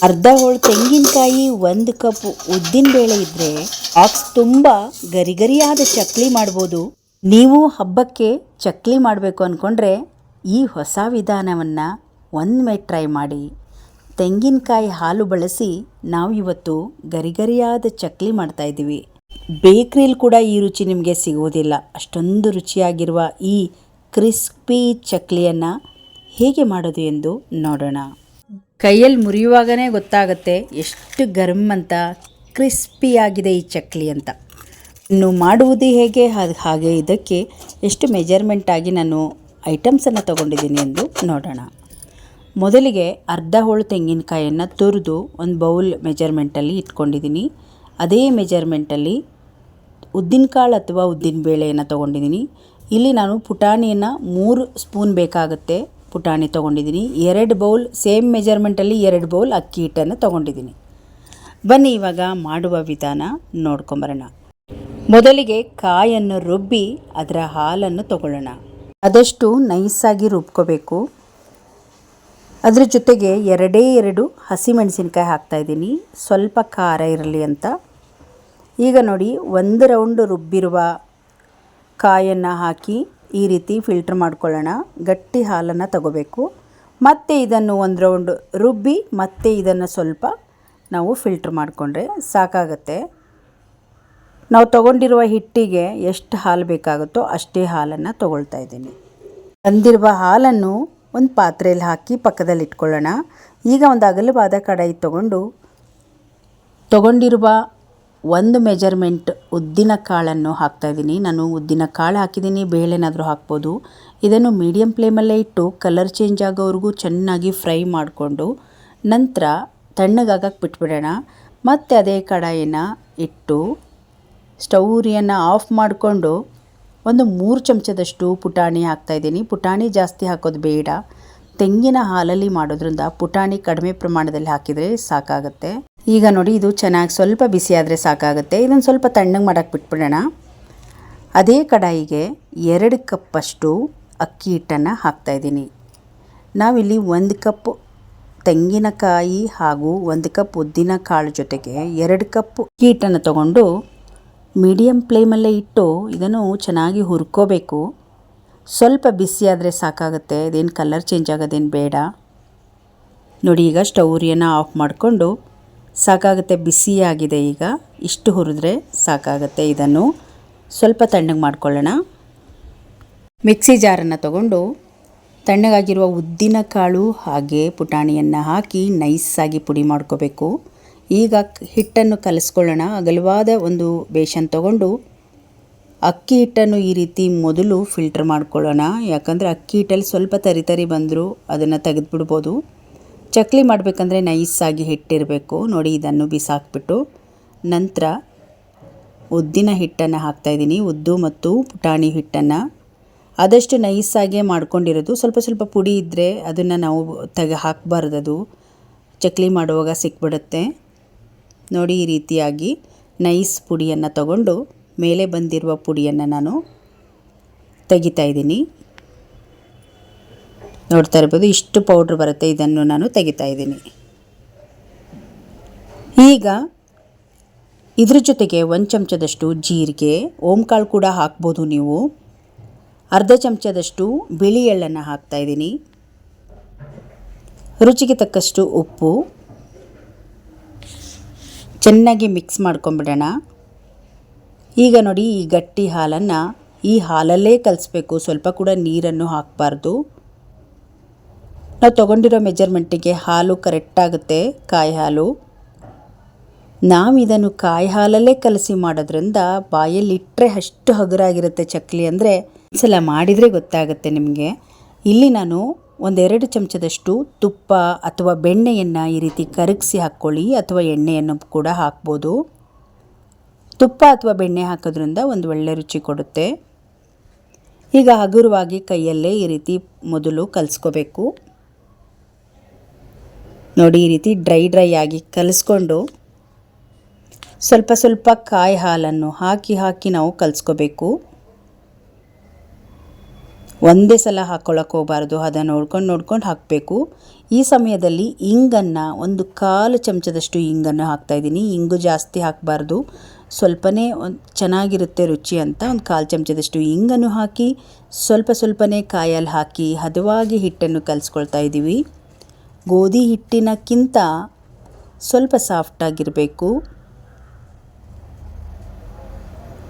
ಅರ್ಧ ಹೋಳು ತೆಂಗಿನಕಾಯಿ, 1 ಕಪ್ ಉದ್ದಿನಬೇಳೆ ಇದ್ದರೆ ಬಾಕ್ಸ್ ತುಂಬ ಗರಿಗರಿಯಾದ ಚಕ್ಲಿ ಮಾಡ್ಬೋದು. ನೀವು ಹಬ್ಬಕ್ಕೆ ಚಕ್ಲಿ ಮಾಡಬೇಕು ಅಂದ್ಕೊಂಡ್ರೆ ಈ ಹೊಸ ವಿಧಾನವನ್ನು ಒಮ್ಮೆ ಟ್ರೈ ಮಾಡಿ. ತೆಂಗಿನಕಾಯಿ ಹಾಲು ಬಳಸಿ ನಾವು ಇವತ್ತು ಗರಿಗರಿಯಾದ ಚಕ್ಲಿ ಮಾಡ್ತಾಯಿದ್ದೀವಿ. ಬೇಕ್ರಿಲಿ ಕೂಡ ಈ ರುಚಿ ನಿಮಗೆ ಸಿಗೋದಿಲ್ಲ. ಅಷ್ಟೊಂದು ರುಚಿಯಾಗಿರುವ ಈ ಕ್ರಿಸ್ಪಿ ಚಕ್ಲಿಯನ್ನು ಹೇಗೆ ಮಾಡೋದು ಎಂದು ನೋಡೋಣ. ಕೈಯಲ್ಲಿ ಮುರಿಯುವಾಗನೇ ಗೊತ್ತಾಗುತ್ತೆ ಎಷ್ಟು ಗರಂ ಅಂತ, ಕ್ರಿಸ್ಪಿಯಾಗಿದೆ ಈ ಚಕ್ಲಿ ಅಂತ. ಇನ್ನು ಮಾಡುವುದು ಹೇಗೆ, ಹಾಗೆ ಇದಕ್ಕೆ ಎಷ್ಟು ಮೆಜರ್ಮೆಂಟಾಗಿ ನಾನು ಐಟಮ್ಸನ್ನು ತೊಗೊಂಡಿದ್ದೀನಿ ಎಂದು ನೋಡೋಣ. ಮೊದಲಿಗೆ ಅರ್ಧ ಹೋಳು ತೆಂಗಿನಕಾಯನ್ನು ತುರಿದು ಒಂದು ಬೌಲ್ ಮೆಜರ್ಮೆಂಟಲ್ಲಿ ಇಟ್ಕೊಂಡಿದ್ದೀನಿ. ಅದೇ ಮೆಜರ್ಮೆಂಟಲ್ಲಿ ಉದ್ದಿನಕಾಳು ಅಥವಾ ಉದ್ದಿನಬೇಳೆಯನ್ನು ತೊಗೊಂಡಿದ್ದೀನಿ. ಇಲ್ಲಿ ನಾನು ಪುಟಾಣಿಯನ್ನು 3 ಸ್ಪೂನ್ ಬೇಕಾಗುತ್ತೆ ಪುಟಾಣಿ ತೊಗೊಂಡಿದ್ದೀನಿ. 2 ಬೌಲ್ ಸೇಮ್ ಮೆಜರ್ಮೆಂಟಲ್ಲಿ 2 ಬೌಲ್ ಅಕ್ಕಿ ಹಿಟ್ಟನ್ನು ತೊಗೊಂಡಿದ್ದೀನಿ. ಬನ್ನಿ ಇವಾಗ ಮಾಡುವ ವಿಧಾನ ನೋಡ್ಕೊಂಬರೋಣ. ಮೊದಲಿಗೆ ಕಾಯನ್ನು ರುಬ್ಬಿ ಅದರ ಹಾಲನ್ನು ತಗೊಳ್ಳೋಣ. ಆದಷ್ಟು ನೈಸಾಗಿ ರುಬ್ಕೋಬೇಕು. ಅದ್ರ ಜೊತೆಗೆ 2 ಹಸಿಮೆಣಸಿನ್ಕಾಯಿ ಹಾಕ್ತಾಯಿದ್ದೀನಿ, ಸ್ವಲ್ಪ ಖಾರ ಇರಲಿ ಅಂತ. ಈಗ ನೋಡಿ, 1 ರೌಂಡ್ ರುಬ್ಬಿರುವ ಕಾಯನ್ನು ಹಾಕಿ ಈ ರೀತಿ ಫಿಲ್ಟ್ರ್ ಮಾಡ್ಕೊಳ್ಳೋಣ. ಗಟ್ಟಿ ಹಾಲನ್ನು ತಗೋಬೇಕು. ಮತ್ತು ಇದನ್ನು 1 ರೌಂಡ್ ರುಬ್ಬಿ ಮತ್ತೆ ಇದನ್ನು ಸ್ವಲ್ಪ ನಾವು ಫಿಲ್ಟ್ರ್ ಮಾಡಿಕೊಂಡ್ರೆ ಸಾಕಾಗತ್ತೆ. ನಾವು ತೊಗೊಂಡಿರುವ ಹಿಟ್ಟಿಗೆ ಎಷ್ಟು ಹಾಲು ಬೇಕಾಗುತ್ತೋ ಅಷ್ಟೇ ಹಾಲನ್ನು ತೊಗೊಳ್ತಾ ಇದ್ದೀನಿ. ಬಂದಿರುವ ಹಾಲನ್ನು ಒಂದು ಪಾತ್ರೆಯಲ್ಲಿ ಹಾಕಿ ಪಕ್ಕದಲ್ಲಿ ಇಟ್ಕೊಳ್ಳೋಣ. ಈಗ ಒಂದು ಅಗಲವಾದ ಕಡಾಯಿ ತೊಗೊಂಡಿರುವ 1 ಮೆಜರ್ಮೆಂಟ್ ಉದ್ದಿನ ಕಾಳನ್ನು ಹಾಕ್ತಾಯಿದ್ದೀನಿ. ನಾನು ಉದ್ದಿನ ಕಾಳು ಹಾಕಿದ್ದೀನಿ, ಬೇಳೆನಾದರೂ ಹಾಕ್ಬೋದು. ಇದನ್ನು ಮೀಡಿಯಮ್ ಫ್ಲೇಮಲ್ಲೇ ಇಟ್ಟು ಕಲರ್ ಚೇಂಜ್ ಆಗೋವರೆಗೂ ಚೆನ್ನಾಗಿ ಫ್ರೈ ಮಾಡಿಕೊಂಡು ನಂತರ ತಣ್ಣಗಾಗಕ್ಕೆ ಬಿಟ್ಬಿಡೋಣ. ಮತ್ತು ಅದೇ ಕಡಾಯಿನ ಇಟ್ಟು ಸ್ಟವ್ ಉರಿಯನ್ನು ಆಫ್ ಮಾಡಿಕೊಂಡು ಒಂದು 3 ಚಮಚದಷ್ಟು ಪುಟಾಣಿ ಹಾಕ್ತಾಯಿದ್ದೀನಿ. ಪುಟಾಣಿ ಜಾಸ್ತಿ ಹಾಕೋದು ಬೇಡ. ತೆಂಗಿನ ಹಾಲಲ್ಲಿ ಮಾಡೋದ್ರಿಂದ ಪುಟಾಣಿ ಕಡಿಮೆ ಪ್ರಮಾಣದಲ್ಲಿ ಹಾಕಿದರೆ ಸಾಕಾಗುತ್ತೆ. ಈಗ ನೋಡಿ, ಇದು ಚೆನ್ನಾಗಿ ಸ್ವಲ್ಪ ಬಿಸಿ ಆದರೆ ಸಾಕಾಗುತ್ತೆ. ಇದನ್ನು ಸ್ವಲ್ಪ ತಣ್ಣಗೆ ಮಾಡೋಕ್ಕೆ ಬಿಟ್ಬಿಡೋಣ. ಅದೇ ಕಡಾಯಿಗೆ 2 ಕಪ್ಪಷ್ಟು ಅಕ್ಕಿ ಹಿಟ್ಟನ್ನು ಹಾಕ್ತಾಯಿದ್ದೀನಿ. ನಾವಿಲ್ಲಿ 1 ಕಪ್ ತೆಂಗಿನಕಾಯಿ ಹಾಗೂ 1 ಕಪ್ ಉದ್ದಿನ ಕಾಳು ಜೊತೆಗೆ 2 ಕಪ್ ಅಕ್ಕಿ ಹಿಟ್ಟನ್ನು ತಗೊಂಡು ಮೀಡಿಯಮ್ ಫ್ಲೇಮಲ್ಲೇ ಇಟ್ಟು ಇದನ್ನು ಚೆನ್ನಾಗಿ ಹುರ್ಕೋಬೇಕು. ಸ್ವಲ್ಪ ಬಿಸಿ ಆದರೆ ಸಾಕಾಗುತ್ತೆ, ಇದೇನು ಕಲರ್ ಚೇಂಜ್ ಆಗೋದೇನು ಬೇಡ. ನೋಡಿ, ಈಗ ಸ್ಟವ್ ಉರಿಯನ್ನು ಆಫ್ ಮಾಡಿಕೊಂಡು ಸಾಕಾಗುತ್ತೆ, ಬಿಸಿಯಾಗಿದೆ. ಈಗ ಇಷ್ಟು ಹುರಿದ್ರೆ ಸಾಕಾಗುತ್ತೆ. ಇದನ್ನು ಸ್ವಲ್ಪ ತಣ್ಣಗೆ ಮಾಡ್ಕೊಳ್ಳೋಣ. ಮಿಕ್ಸಿ ಜಾರನ್ನು ತಗೊಂಡು ತಣ್ಣಗಾಗಿರುವ ಉದ್ದಿನ ಕಾಳು ಹಾಗೆ ಪುಟಾಣಿಯನ್ನು ಹಾಕಿ ನೈಸಾಗಿ ಪುಡಿ ಮಾಡ್ಕೋಬೇಕು. ಈಗ ಹಿಟ್ಟನ್ನು ಕಲಿಸ್ಕೊಳ್ಳೋಣ. ಅಗಲವಾದ ಒಂದು ಬೇಸನ್ ತಗೊಂಡು ಅಕ್ಕಿ ಹಿಟ್ಟನ್ನು ಈ ರೀತಿ ಮೊದಲು ಫಿಲ್ಟರ್ ಮಾಡ್ಕೊಳ್ಳೋಣ. ಯಾಕಂದರೆ ಅಕ್ಕಿ ಹಿಟ್ಟಲ್ಲಿ ಸ್ವಲ್ಪ ತರಿ ಬಂದರೂ ಅದನ್ನು ತೆಗೆದುಬಿಡ್ಬೋದು. ಚಕ್ಲಿ ಮಾಡಬೇಕಂದ್ರೆ ನೈಸಾಗಿ ಹಿಟ್ಟಿರಬೇಕು. ನೋಡಿ, ಇದನ್ನು ಬಿಸಾಕ್ಬಿಟ್ಟು ನಂತರ ಉದ್ದಿನ ಹಿಟ್ಟನ್ನು ಹಾಕ್ತಾಯಿದ್ದೀನಿ. ಉದ್ದು ಮತ್ತು ಪುಟಾಣಿ ಹಿಟ್ಟನ್ನು ಆದಷ್ಟು ನೈಸಾಗೆ ಮಾಡ್ಕೊಂಡಿರೋದು. ಸ್ವಲ್ಪ ಪುಡಿ ಇದ್ದರೆ ಅದನ್ನು ನಾವು ಹಾಕಬಾರ್ದು, ಅದು ಚಕ್ಲಿ ಮಾಡುವಾಗ ಸಿಕ್ಬಿಡುತ್ತೆ. ನೋಡಿ, ಈ ರೀತಿಯಾಗಿ ನೈಸ್ ಪುಡಿಯನ್ನು ತಗೊಂಡು ಮೇಲೆ ಬಂದಿರುವ ಪುಡಿಯನ್ನು ನಾನು ತೆಗಿತಾ ಇದ್ದೀನಿ. ನೋಡ್ತಾ ಇರ್ಬೋದು, ಇಷ್ಟು ಪೌಡ್ರ್ ಬರುತ್ತೆ. ಇದನ್ನು ನಾನು ತೆಗಿತಾ ಇದ್ದೀನಿ. ಈಗ ಇದ್ರ ಜೊತೆಗೆ 1 ಚಮಚದಷ್ಟು ಜೀರಿಗೆ, ಓಂಕಾಳು ಕೂಡ ಹಾಕ್ಬೋದು ನೀವು. ಅರ್ಧ ಚಮಚದಷ್ಟು ಬಿಳಿ ಎಳ್ಳನ್ನು ಹಾಕ್ತಾಯಿದ್ದೀನಿ. ರುಚಿಗೆ ತಕ್ಕಷ್ಟು ಉಪ್ಪು. ಚೆನ್ನಾಗಿ ಮಿಕ್ಸ್ ಮಾಡ್ಕೊಂಬಿಡೋಣ. ಈಗ ನೋಡಿ, ಈ ಗಟ್ಟಿ ಹಾಲನ್ನು ಈ ಹಾಲಲ್ಲೇ ಕಲಿಸ್ಬೇಕು. ಸ್ವಲ್ಪ ಕೂಡ ನೀರನ್ನು ಹಾಕಬಾರ್ದು. ನಾವು ತೊಗೊಂಡಿರೋ ಮೆಜರ್ಮೆಂಟಿಗೆ ಹಾಲು ಕರೆಕ್ಟಾಗುತ್ತೆ, ಕಾಯಿ ಹಾಲು. ನಾವು ಇದನ್ನು ಕಾಯಿ ಹಾಲಲ್ಲೇ ಕಲಸಿ ಮಾಡೋದ್ರಿಂದ ಬಾಯಲ್ಲಿಟ್ಟರೆ ಅಷ್ಟು ಹಗುರಾಗಿರುತ್ತೆ ಚಕ್ಲಿ. ಅಂದರೆ ಒಂದ್ಸಲ ಮಾಡಿದರೆ ಗೊತ್ತಾಗುತ್ತೆ ನಿಮಗೆ. ಇಲ್ಲಿ ನಾನು 1-2 ಚಮಚದಷ್ಟು ತುಪ್ಪ ಅಥವಾ ಬೆಣ್ಣೆಯನ್ನು ಈ ರೀತಿ ಕರಗಿಸಿ ಹಾಕ್ಕೊಳ್ಳಿ, ಅಥವಾ ಎಣ್ಣೆಯನ್ನು ಕೂಡ ಹಾಕ್ಬೋದು. ತುಪ್ಪ ಅಥವಾ ಬೆಣ್ಣೆ ಹಾಕೋದ್ರಿಂದ ಒಂದು ಒಳ್ಳೆ ರುಚಿ ಕೊಡುತ್ತೆ. ಈಗ ಹಗುರವಾಗಿ ಕೈಯಲ್ಲೇ ಈ ರೀತಿ ಮೊದಲು ಕಲಿಸ್ಕೋಬೇಕು. ನೋಡಿ, ಈ ರೀತಿ ಡ್ರೈ ಆಗಿ ಕಲಿಸ್ಕೊಂಡು ಸ್ವಲ್ಪ ಕಾಯಿ ಹಾಲನ್ನು ಹಾಕಿ ನಾವು ಕಲಿಸ್ಕೋಬೇಕು. ಒಂದೇ ಸಲ ಹಾಕ್ಕೊಳ್ಳೋಕೆ ಹೋಗಬಾರ್ದು, ಅದನ್ನು ನೋಡ್ಕೊಂಡು ಹಾಕಬೇಕು. ಈ ಸಮಯದಲ್ಲಿ ಇಂಗನ್ನು 1/4 ಚಮಚದಷ್ಟು ಇಂಗನ್ನು ಹಾಕ್ತಾಯಿದ್ದೀನಿ. ಇಂಗು ಜಾಸ್ತಿ ಹಾಕಬಾರ್ದು, ಸ್ವಲ್ಪನೇ ಚೆನ್ನಾಗಿರುತ್ತೆ ರುಚಿ ಅಂತ 1/4 ಚಮಚದಷ್ಟು ಇಂಗನ್ನು ಹಾಕಿ ಸ್ವಲ್ಪನೇ ಕಾಯಲ್ಲಿ ಹಾಕಿ ಹದವಾಗಿ ಹಿಟ್ಟನ್ನು ಕಲಿಸ್ಕೊಳ್ತಾ ಇದ್ದೀವಿ. ಗೋಧಿ ಹಿಟ್ಟಿನಕ್ಕಿಂತ ಸ್ವಲ್ಪ ಸಾಫ್ಟಾಗಿರಬೇಕು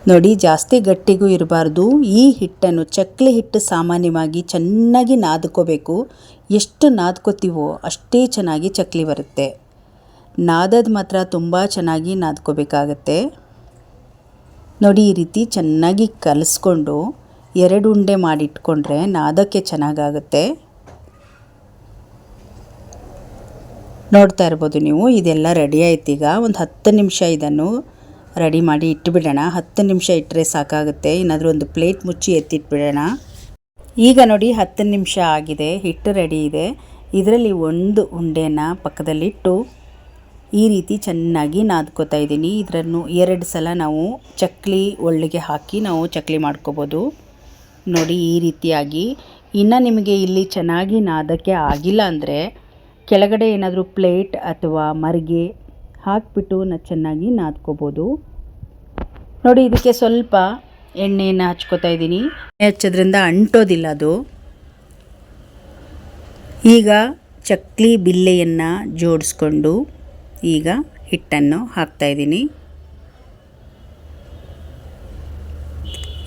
ನೋಡಿ, ಜಾಸ್ತಿ ಗಟ್ಟಿಗೂ ಇರಬಾರ್ದು. ಈ ಹಿಟ್ಟನ್ನು ಚಕ್ಲಿ ಹಿಟ್ಟು ಸಾಮಾನ್ಯವಾಗಿ ಚೆನ್ನಾಗಿ ನಾದ್ಕೋಬೇಕು. ಎಷ್ಟು ನಾದ್ಕೋತೀವೋ ಅಷ್ಟೇ ಚೆನ್ನಾಗಿ ಚಕ್ಲಿ ಬರುತ್ತೆ. ನಾದೋದು ಮಾತ್ರ ತುಂಬ ಚೆನ್ನಾಗಿ ನಾದ್ಕೋಬೇಕಾಗತ್ತೆ ನೋಡಿ. ಈ ರೀತಿ ಚೆನ್ನಾಗಿ ಕಲಿಸ್ಕೊಂಡು 2 ಉಂಡೆ ಮಾಡಿಟ್ಕೊಂಡ್ರೆ ನಾದಕ್ಕೆ ಚೆನ್ನಾಗಾಗುತ್ತೆ. ನೋಡ್ತಾ ಇರ್ಬೋದು ನೀವು, ಇದೆಲ್ಲ ರೆಡಿ ಆಯ್ತು. ಈಗ ಒಂದು 10 ನಿಮಿಷ ಇದನ್ನು ರೆಡಿ ಮಾಡಿ ಇಟ್ಟುಬಿಡೋಣ. 10 ನಿಮಿಷ ಇಟ್ಟರೆ ಸಾಕಾಗುತ್ತೆ. ಏನಾದರೂ ಒಂದು ಪ್ಲೇಟ್ ಮುಚ್ಚಿ ಎತ್ತಿಟ್ಬಿಡೋಣ. ಈಗ ನೋಡಿ 10 ನಿಮಿಷ ಆಗಿದೆ, ಹಿಟ್ಟು ರೆಡಿ ಇದೆ. ಇದರಲ್ಲಿ ಒಂದು ಉಂಡೆನ ಪಕ್ಕದಲ್ಲಿಟ್ಟು ಈ ರೀತಿ ಚೆನ್ನಾಗಿ ನಾದ್ಕೋತಾ ಇದ್ದೀನಿ. ಇದನ್ನು 2 ಸಲ ನಾವು ಚಕ್ಲಿ ಒಳ್ಳಿಗೆ ಹಾಕಿ ನಾವು ಚಕ್ಲಿ ಮಾಡ್ಕೋಬೋದು ನೋಡಿ. ಈ ರೀತಿಯಾಗಿ ಇನ್ನು ನಿಮಗೆ ಇಲ್ಲಿ ಚೆನ್ನಾಗಿ ನಾದಕ್ಕೆ ಆಗಿಲ್ಲ ಅಂದರೆ ಕೆಳಗಡೆ ಏನಾದರೂ ಪ್ಲೇಟ್ ಅಥವಾ ಮರಿಗೆ ಹಾಕಿಬಿಟ್ಟು ಚೆನ್ನಾಗಿ ನಾದ್ಕೋಬೋದು ನೋಡಿ. ಇದಕ್ಕೆ ಸ್ವಲ್ಪ ಎಣ್ಣೆಯನ್ನು ಹಚ್ಕೋತಾ ಇದ್ದೀನಿ. ಎಣ್ಣೆ ಹಚ್ಚೋದ್ರಿಂದ ಅಂಟೋದಿಲ್ಲ ಅದು. ಈಗ ಚಕ್ಲಿ ಬಿಲ್ಲೆಯನ್ನು ಜೋಡಿಸ್ಕೊಂಡು ಈಗ ಹಿಟ್ಟನ್ನು ಹಾಕ್ತಾಯಿದ್ದೀನಿ.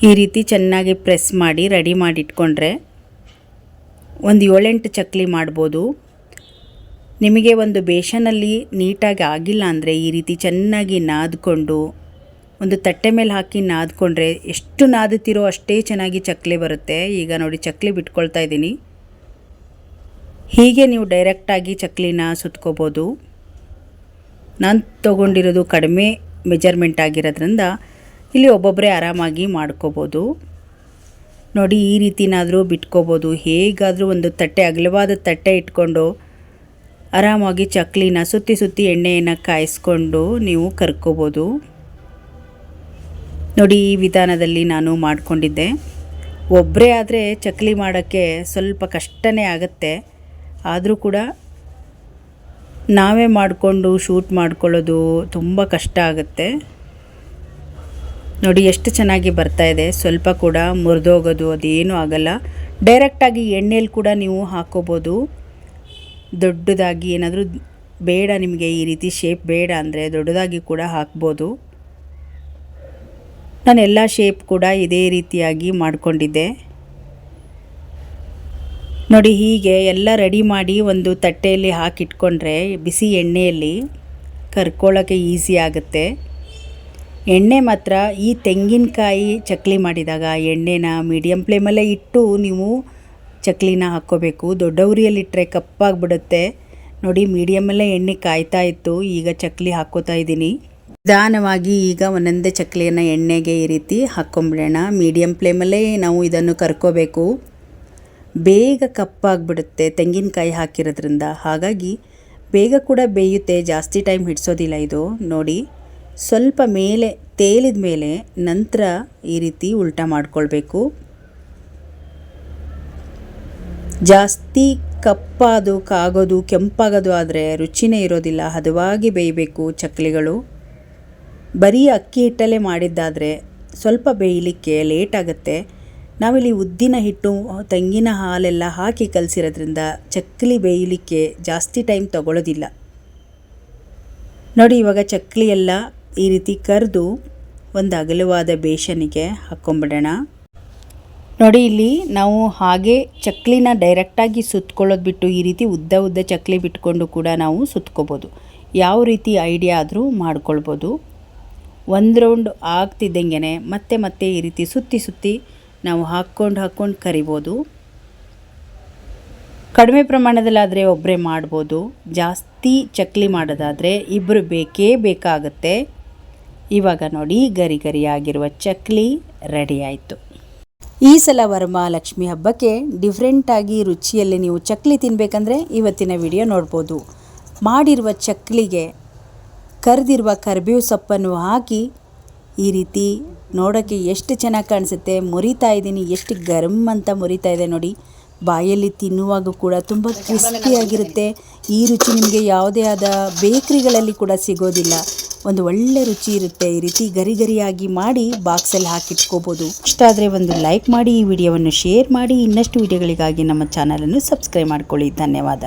ಈ ರೀತಿ ಚೆನ್ನಾಗಿ ಪ್ರೆಸ್ ಮಾಡಿ ರೆಡಿ ಮಾಡಿ ಇಟ್ಕೊಂಡ್ರೆ ಒಂದು 7-8 ಚಕ್ಲಿ ಮಾಡ್ಬೋದು. ನಿಮಗೆ ಒಂದು ಬೇಷನಲ್ಲಿ ನೀಟಾಗಿ ಆಗಿಲ್ಲ ಅಂದರೆ ಈ ರೀತಿ ಚೆನ್ನಾಗಿ ನಾದ್ಕೊಂಡು ಒಂದು ತಟ್ಟೆ ಮೇಲೆ ಹಾಕಿ ನಾದ್ಕೊಂಡ್ರೆ ಎಷ್ಟು ನಾದುತ್ತೀರೋ ಅಷ್ಟೇ ಚೆನ್ನಾಗಿ ಚಕ್ಲಿ ಬರುತ್ತೆ. ಈಗ ನೋಡಿ ಚಕ್ಲಿ ಬಿಟ್ಕೊಳ್ತಾ ಇದ್ದೀನಿ. ಹೀಗೆ ನೀವು ಡೈರೆಕ್ಟಾಗಿ ಚಕ್ಲಿನ ಸುತ್ಕೋಬೋದು. ನಾನು ತೊಗೊಂಡಿರೋದು ಕಡಿಮೆ ಮೆಜರ್ಮೆಂಟ್ ಆಗಿರೋದ್ರಿಂದ ಇಲ್ಲಿ ಒಬ್ಬೊಬ್ಬರೇ ಆರಾಮಾಗಿ ಮಾಡ್ಕೋಬೋದು ನೋಡಿ. ಈ ರೀತಿನಾದರೂ ಬಿಟ್ಕೋಬೋದು. ಹೇಗಾದರೂ ಒಂದು ತಟ್ಟೆ, ಅಗಲವಾದ ತಟ್ಟೆ ಇಟ್ಕೊಂಡು ಆರಾಮಾಗಿ ಚಕ್ಲಿನ ಸುತ್ತಿ ಎಣ್ಣೆಯನ್ನು ಕಾಯಿಸ್ಕೊಂಡು ನೀವು ಕರ್ಕೋಬೋದು ನೋಡಿ. ಈ ವಿಧಾನದಲ್ಲಿ ನಾನು ಮಾಡಿಕೊಂಡಿದ್ದೆ. ಒಬ್ಬರೇ ಆದರೆ ಚಕ್ಲಿ ಮಾಡೋಕ್ಕೆ ಸ್ವಲ್ಪ ಕಷ್ಟನೇ ಆಗುತ್ತೆ. ಆದರೂ ಕೂಡ ನಾವೇ ಮಾಡಿಕೊಂಡು ಶೂಟ್ ಮಾಡ್ಕೊಳ್ಳೋದು ತುಂಬ ಕಷ್ಟ ಆಗುತ್ತೆ ನೋಡಿ. ಎಷ್ಟು ಚೆನ್ನಾಗಿ ಬರ್ತಾಯಿದೆ. ಸ್ವಲ್ಪ ಕೂಡ ಮುರಿದೋಗೋದು ಅದೇನೂ ಆಗಲ್ಲ. ಡೈರೆಕ್ಟಾಗಿ ಎಣ್ಣೆಯಲ್ಲಿ ಕೂಡ ನೀವು ಹಾಕ್ಕೋಬೋದು. ದೊಡ್ಡದಾಗಿ ಏನಾದರೂ ಬೇಡ ನಿಮಗೆ, ಈ ರೀತಿ ಶೇಪ್ ಬೇಡ ಅಂದರೆ ದೊಡ್ಡದಾಗಿ ಕೂಡ ಹಾಕ್ಬೋದು. ನಾನು ಎಲ್ಲ ಶೇಪ್ ಕೂಡ ಇದೇ ರೀತಿಯಾಗಿ ಮಾಡಿಕೊಂಡಿದ್ದೆ ನೋಡಿ. ಹೀಗೆ ಎಲ್ಲ ರೆಡಿ ಮಾಡಿ ಒಂದು ತಟ್ಟೆಯಲ್ಲಿ ಹಾಕಿಟ್ಕೊಂಡ್ರೆ ಬಿಸಿ ಎಣ್ಣೆಯಲ್ಲಿ ಕರ್ಕೊಳ್ಳೋಕ್ಕೆ ಈಸಿ ಆಗುತ್ತೆ. ಎಣ್ಣೆ ಮಾತ್ರ ಈ ತೆಂಗಿನಕಾಯಿ ಚಕ್ಲಿ ಮಾಡಿದಾಗ ಎಣ್ಣೆನ ಮೀಡಿಯಮ್ ಫ್ಲೇಮಲ್ಲೇ ಇಟ್ಟು ನೀವು ಚಕ್ಲಿನ ಹಾಕ್ಕೋಬೇಕು. ದೊಡ್ಡ ಉರಿಯಲ್ಲಿಟ್ಟರೆ ಕಪ್ಪಾಗಿಬಿಡುತ್ತೆ ನೋಡಿ. ಮೀಡಿಯಮಲ್ಲೇ ಎಣ್ಣೆ ಕಾಯ್ತಾ ಇತ್ತು. ಈಗ ಚಕ್ಲಿ ಹಾಕ್ಕೋತಾ ಇದ್ದೀನಿ ನಿಧಾನವಾಗಿ. ಈಗ ಒಂದೊಂದೇ ಚಕ್ಲಿಯನ್ನು ಎಣ್ಣೆಗೆ ಈ ರೀತಿ ಹಾಕ್ಕೊಂಬಿಡೋಣ. ಮೀಡಿಯಮ್ ಫ್ಲೇಮಲ್ಲೇ ನಾವು ಇದನ್ನು ಕರ್ಕೋಬೇಕು. ಬೇಗ ಕಪ್ಪಾಗಿಬಿಡುತ್ತೆ ತೆಂಗಿನಕಾಯಿ ಹಾಕಿರೋದ್ರಿಂದ. ಹಾಗಾಗಿ ಬೇಗ ಕೂಡ ಬೇಯುತ್ತೆ, ಜಾಸ್ತಿ ಟೈಮ್ ಹಿಡಿಸೋದಿಲ್ಲ ಇದು ನೋಡಿ. ಸ್ವಲ್ಪ ಮೇಲೆ ತೇಲಿದ ಮೇಲೆ ನಂತರ ಈ ರೀತಿ ಉಲ್ಟಾ ಮಾಡ್ಕೊಳ್ಬೇಕು. ಜಾಸ್ತಿ ಕಪ್ಪಾದು ಕಾಗೋದು ಕೆಂಪಾಗೋದು ಆದರೆ ರುಚಿನೇ ಇರೋದಿಲ್ಲ. ಹದವಾಗಿ ಬೇಯಬೇಕು ಚಕ್ಲಿಗಳು. ಬರೀ ಅಕ್ಕಿ ಹಿಟ್ಟಲ್ಲೇ ಮಾಡಿದ್ದಾದರೆ ಸ್ವಲ್ಪ ಬೇಯಲಿಕ್ಕೆ ಲೇಟ್ ಆಗುತ್ತೆ. ನಾವಿಲ್ಲಿ ಉದ್ದಿನ ಹಿಟ್ಟು, ತೆಂಗಿನ ಹಾಲೆಲ್ಲ ಹಾಕಿ ಕಲಸಿರೋದ್ರಿಂದ ಚಕ್ಲಿ ಬೇಯಲಿಕ್ಕೆ ಜಾಸ್ತಿ ಟೈಮ್ ತಗೊಳ್ಳೋದಿಲ್ಲ ನೋಡಿ. ಇವಾಗ ಚಕ್ಲಿ ಎಲ್ಲ ಈ ರೀತಿ ಕರೆದು ಒಂದು ಅಗಲವಾದ ಬೇಷನಿಗೆ ಹಾಕ್ಕೊಂಬಿಡೋಣ ನೋಡಿ. ಇಲ್ಲಿ ನಾವು ಹಾಗೆ ಚಕ್ಲಿನ ಡೈರೆಕ್ಟಾಗಿ ಸುತ್ಕೊಳ್ಳೋದು ಬಿಟ್ಟು ಈ ರೀತಿ ಉದ್ದ ಚಕ್ಲಿ ಬಿಟ್ಕೊಂಡು ಕೂಡ ನಾವು ಸುತ್ಕೋಬೋದು. ಯಾವ ರೀತಿ ಐಡಿಯಾ ಆದರೂ ಮಾಡ್ಕೊಳ್ಬೋದು. ಒಂದು ರೌಂಡ್ ಆಗ್ತಿದ್ದಂಗೆ ಮತ್ತೆ ಈ ರೀತಿ ಸುತ್ತಿ ನಾವು ಹಾಕ್ಕೊಂಡು ಕರಿಬೋದು. ಕಡಿಮೆ ಪ್ರಮಾಣದಲ್ಲಾದರೆ ಒಬ್ಬರೇ ಮಾಡ್ಬೋದು. ಜಾಸ್ತಿ ಚಕ್ಲಿ ಮಾಡೋದಾದರೆ ಇಬ್ಬರು ಬೇಕಾಗುತ್ತೆ. ಇವಾಗ ನೋಡಿ ಗರಿ ಆಗಿರುವ ಚಕ್ಲಿ ರೆಡಿ ಆಯಿತು. ಈ ಸಲ ವರಮಹಾಲಕ್ಷ್ಮಿ ಹಬ್ಬಕ್ಕೆ ಡಿಫ್ರೆಂಟಾಗಿ ರುಚಿಯಲ್ಲಿ ನೀವು ಚಕ್ಲಿ ತಿನ್ನಬೇಕಂದ್ರೆ ಇವತ್ತಿನ ವಿಡಿಯೋ ನೋಡ್ಬೋದು. ಮಾಡಿರುವ ಚಕ್ಲಿಗೆ ಕರಿದಿರುವ ಕರಿಬೇವು ಸೊಪ್ಪನ್ನು ಹಾಕಿ ಈ ರೀತಿ ನೋಡೋಕ್ಕೆ ಎಷ್ಟು ಚೆನ್ನಾಗಿ ಕಾಣಿಸುತ್ತೆ. ಮುರಿತಾ ಇದ್ದೀನಿ, ಎಷ್ಟು ಗರಂ ಅಂತ ಮುರಿತಾ ಇದೆ ನೋಡಿ. ಬಾಯಲ್ಲಿ ತಿನ್ನುವಾಗ ಕೂಡ ತುಂಬ ಕ್ರಿಸ್ಪಿಯಾಗಿರುತ್ತೆ. ಈ ರುಚಿ ನಿಮಗೆ ಯಾವುದೇ ಆದ ಬೇಕ್ರಿಗಳಲ್ಲಿ ಕೂಡ ಸಿಗೋದಿಲ್ಲ. ಒಂದು ಒಳ್ಳೆ ರುಚಿ ಇರುತ್ತೆ. ಈ ರೀತಿ ಗರಿ ಗರಿಯಾಗಿ ಮಾಡಿ ಬಾಕ್ಸಲ್ಲಿ ಹಾಕಿಟ್ಕೋಬೋದು. ಇಷ್ಟ ಆದರೆ ಒಂದು ಲೈಕ್ ಮಾಡಿ, ಈ ವಿಡಿಯೋವನ್ನು ಶೇರ್ ಮಾಡಿ. ಇನ್ನಷ್ಟು ವಿಡಿಯೋಗಳಿಗಾಗಿ ನಮ್ಮ ಚಾನಲನ್ನು ಸಬ್ಸ್ಕ್ರೈಬ್ ಮಾಡ್ಕೊಳ್ಳಿ. ಧನ್ಯವಾದ.